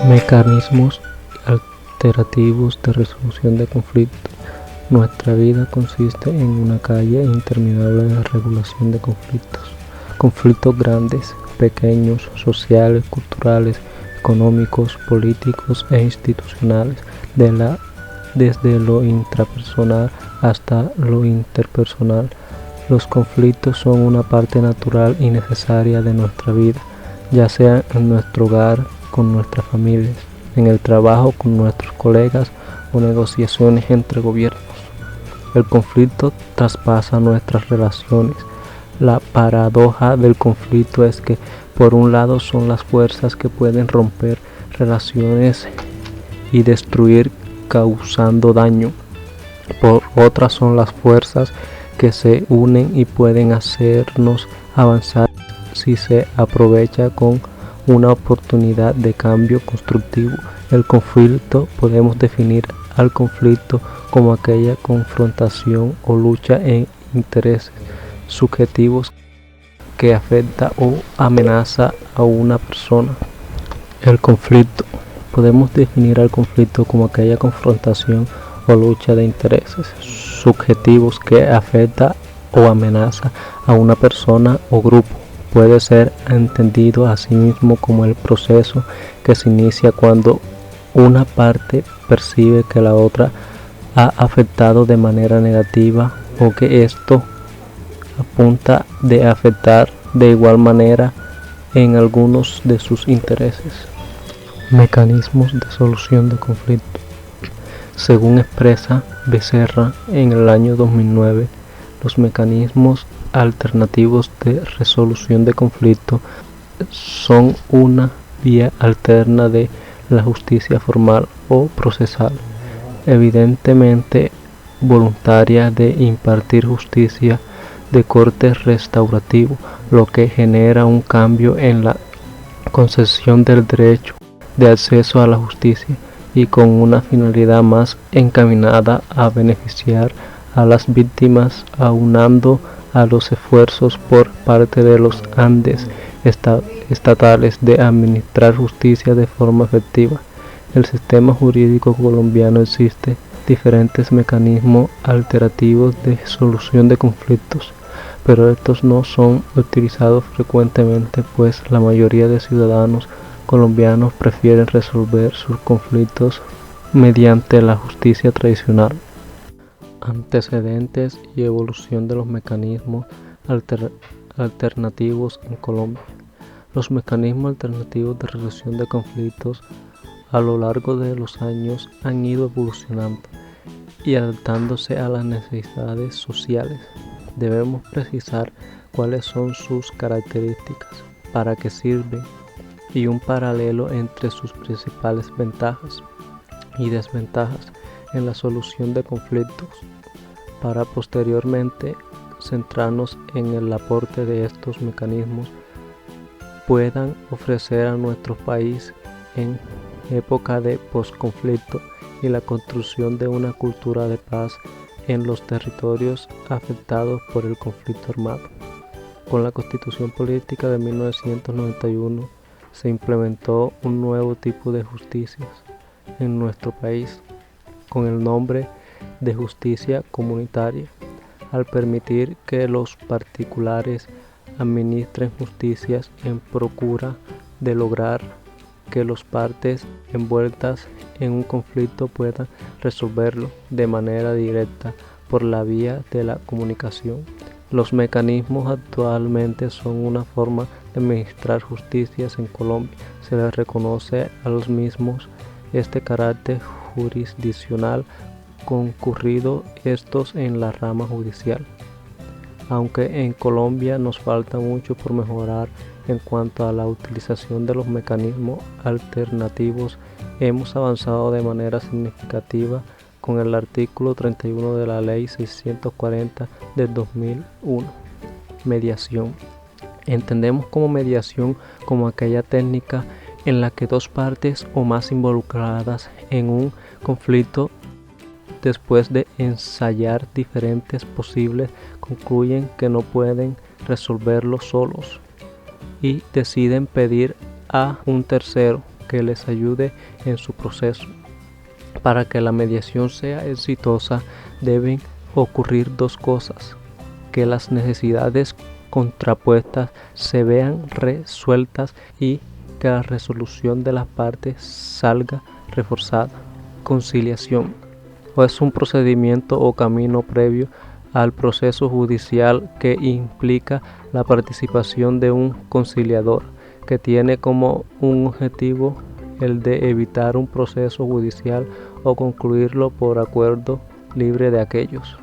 Mecanismos alternativos de resolución de conflictos. Nuestra vida consiste en una calle interminable de regulación de conflictos. Conflictos grandes, pequeños, sociales, culturales, económicos, políticos e institucionales, desde lo intrapersonal hasta lo interpersonal. Los conflictos son una parte natural y necesaria de nuestra vida, ya sea en nuestro hogar, con nuestras familias, en el trabajo, con nuestros colegas o negociaciones entre gobiernos. El conflicto traspasa nuestras relaciones. La paradoja del conflicto es que, por un lado, son las fuerzas que pueden romper relaciones y destruir causando daño. Por otra son las fuerzas que se unen y pueden hacernos avanzar si se aprovecha con una oportunidad de cambio constructivo. El conflicto, podemos definir al conflicto como aquella confrontación o lucha en intereses subjetivos que afecta o amenaza a una persona. El conflicto, podemos definir al conflicto como aquella confrontación o lucha de intereses subjetivos que afecta o amenaza a una persona o grupo. Puede ser entendido asimismo como el proceso que se inicia cuando una parte percibe que la otra ha afectado de manera negativa o que esto apunta de afectar de igual manera en algunos de sus intereses. Mecanismos de solución de conflictos. Según expresa Becerra en el año 2009, los mecanismos alternativos de resolución de conflictos son una vía alterna de la justicia formal o procesal, evidentemente voluntaria, de impartir justicia de corte restaurativo, lo que genera un cambio en la concesión del derecho de acceso a la justicia y con una finalidad más encaminada a beneficiar a las víctimas, aunando a los esfuerzos por parte de los entes estatales de administrar justicia de forma efectiva. El sistema jurídico colombiano existe diferentes mecanismos alternativos de solución de conflictos, pero estos no son utilizados frecuentemente, pues la mayoría de ciudadanos colombianos prefieren resolver sus conflictos mediante la justicia tradicional. Antecedentes y evolución de los mecanismos alternativos en Colombia. Los mecanismos alternativos de resolución de conflictos a lo largo de los años han ido evolucionando y adaptándose a las necesidades sociales. Debemos precisar cuáles son sus características, para qué sirven y un paralelo entre sus principales ventajas y desventajas en la solución de conflictos, para posteriormente centrarnos en el aporte de estos mecanismos puedan ofrecer a nuestro país en época de posconflicto y la construcción de una cultura de paz en los territorios afectados por el conflicto armado. Con la Constitución Política de 1991 se implementó un nuevo tipo de justicias en nuestro país, con el nombre de justicia comunitaria, al permitir que los particulares administren justicias en procura de lograr que las partes envueltas en un conflicto puedan resolverlo de manera directa por la vía de la comunicación. Los mecanismos actualmente son una forma de administrar justicias en Colombia. Se les reconoce a los mismos este carácter jurisdiccional, concurrido estos en la rama judicial. Aunque en Colombia nos falta mucho por mejorar en cuanto a la utilización de los mecanismos alternativos, hemos avanzado de manera significativa con el artículo 31 de la Ley 640 del 2001. Mediación. Entendemos como mediación como aquella técnica en la que dos partes o más involucradas en un conflicto, después de ensayar diferentes posibles, concluyen que no pueden resolverlo solos y deciden pedir a un tercero que les ayude en su proceso. Para que la mediación sea exitosa, deben ocurrir dos cosas: que las necesidades contrapuestas se vean resueltas y que la resolución de las partes salga reforzada. Conciliación es un procedimiento o camino previo al proceso judicial que implica la participación de un conciliador, que tiene como un objetivo el de evitar un proceso judicial o concluirlo por acuerdo libre de aquellos.